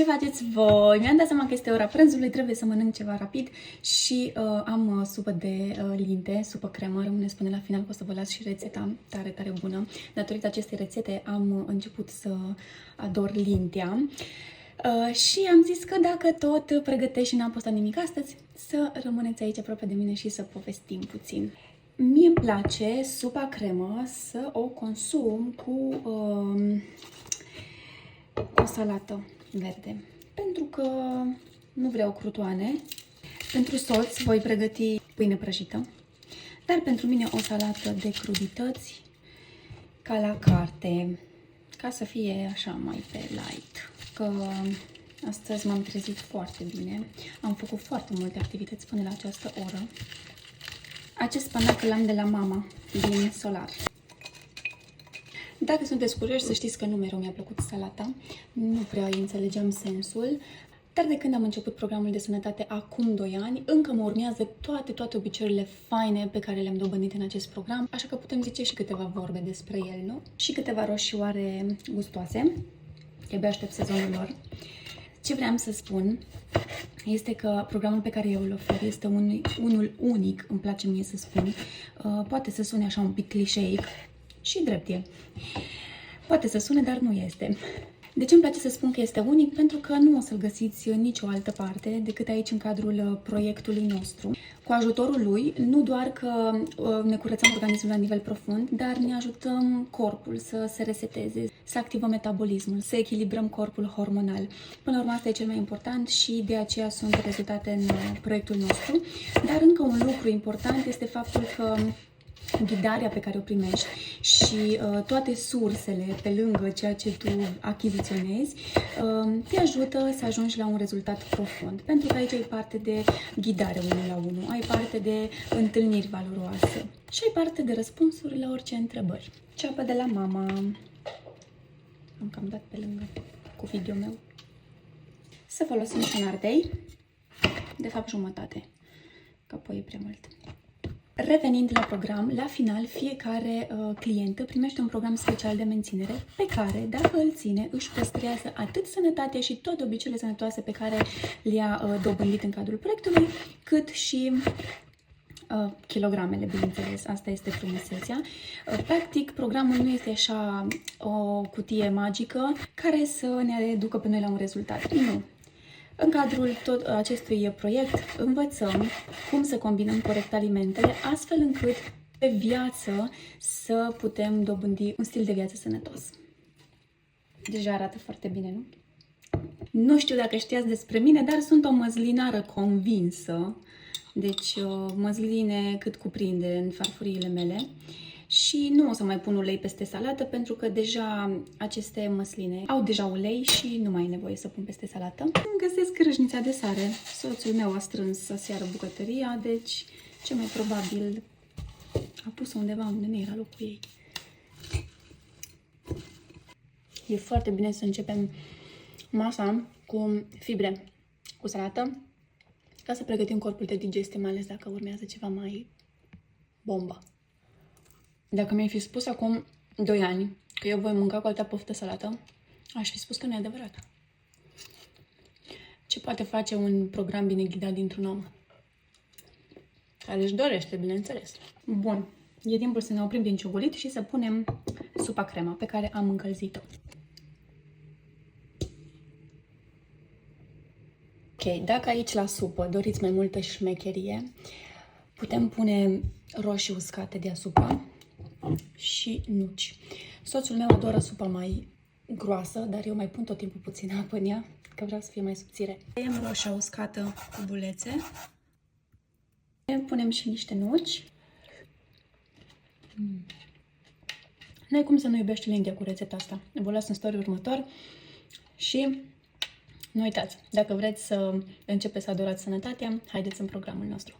Ce faceți voi? Mi-am dat seama că este ora prânzului, trebuie să mănânc ceva rapid și am supă de linte, supă cremă. Rămâneți până la final, că o să vă las și rețeta tare, tare bună. Datorită acestei rețete am început să ador lintea. Și am zis că dacă tot pregătesc și n-am postat nimic astăzi, să rămâneți aici aproape de mine și să povestim puțin. Mie îmi place supa cremă să o consum cu o salată verde, pentru că nu vreau crutoane. Pentru soț voi pregăti pâine prăjită, dar pentru mine o salată de crudități ca la carte, ca să fie așa mai pe light. Că astăzi m-am trezit foarte bine, am făcut foarte multe activități până la această oră. Acest spanac l-am de la mama din Solar. Dacă sunteți curioși, să știți că nu mereu mi-a plăcut salata, nu prea îi înțelegeam sensul, dar de când am început programul de sănătate acum 2 ani, încă mă urmează toate obiceiurile faine pe care le-am dobândit în acest program, așa că putem zice și câteva vorbe despre el, nu? Și câteva roșioare gustoase, de abia aștept sezonul lor. Ce vreau să spun este că programul pe care eu îl ofer este unul unic, îmi place mie să spun. Poate să sune așa un pic clișeic și drept e. Poate să sune, dar nu este. De ce îmi place să spun că este unic? Pentru că nu o să-l găsiți în nicio altă parte decât aici în cadrul proiectului nostru. Cu ajutorul lui, nu doar că ne curățăm organismul la nivel profund, dar ne ajutăm corpul să se reseteze, să activăm metabolismul, să echilibrăm corpul hormonal. Până la urmă, asta e cel mai important și de aceea sunt rezultate în proiectul nostru. Dar încă un lucru important este faptul că ghidarea pe care o primești și toate sursele pe lângă ceea ce tu achiziționezi te ajută să ajungi la un rezultat profund. Pentru că aici ai parte de ghidare 1-la-1, ai parte de întâlniri valoroase și ai parte de răspunsuri la orice întrebări. Ceapă de la mama. Am cam dat pe lângă cu video meu. Să folosim și un ardei, de fapt jumătate, că apoi e prea mult. Revenind la program, la final, fiecare clientă primește un program special de menținere pe care, dacă îl ține, își păstrează atât sănătatea și toate obiceiurile sănătoase pe care le-a dobândit în cadrul proiectului, cât și kilogramele, bineînțeles. Asta este frumusețea. Practic, programul nu este așa o cutie magică care să ne ducă pe noi la un rezultat. Nu. În cadrul tot acestui proiect învățăm cum să combinăm corect alimentele, astfel încât pe viață să putem dobândi un stil de viață sănătos. Deja arată foarte bine, nu? Nu știu dacă știați despre mine, dar sunt o măslinară convinsă. Deci măsline cât cuprinde în farfuriile mele. Și nu o să mai pun ulei peste salată, pentru că deja aceste măsline au deja ulei și nu mai e nevoie să pun peste salată. Îmi găsesc crâșnița de sare. Soțul meu a strâns aseară bucătăria, deci ce mai probabil a pus-o undeva unde nu era locul ei. E foarte bine să începem masa cu fibre, cu salată, ca să pregătim corpul de digestie, mai ales dacă urmează ceva mai bomba. Dacă mi-ai fi spus acum 2 ani că eu voi mânca cu alta poftă salată, aș fi spus că nu e adevărat. Ce poate face un program bine ghidat dintr-un om? Care își dorește, bineînțeles. Bun, e timpul să ne oprim din ciugulit și să punem supa crema pe care am încălzit-o. Ok, dacă aici la supă doriți mai multă șmecherie, putem pune roșii uscate deasupra și nuci. Soțul meu adoră supa mai groasă, dar eu mai pun tot timpul puțină apă în ea, că vreau să fie mai subțire. Tăiem roșia uscată cu bulețe. Punem și niște nuci. N-ai cum să nu iubești Lindia cu rețeta asta. Vă las în story următor și nu uitați, dacă vreți să începeți să adorați sănătatea, haideți în programul nostru.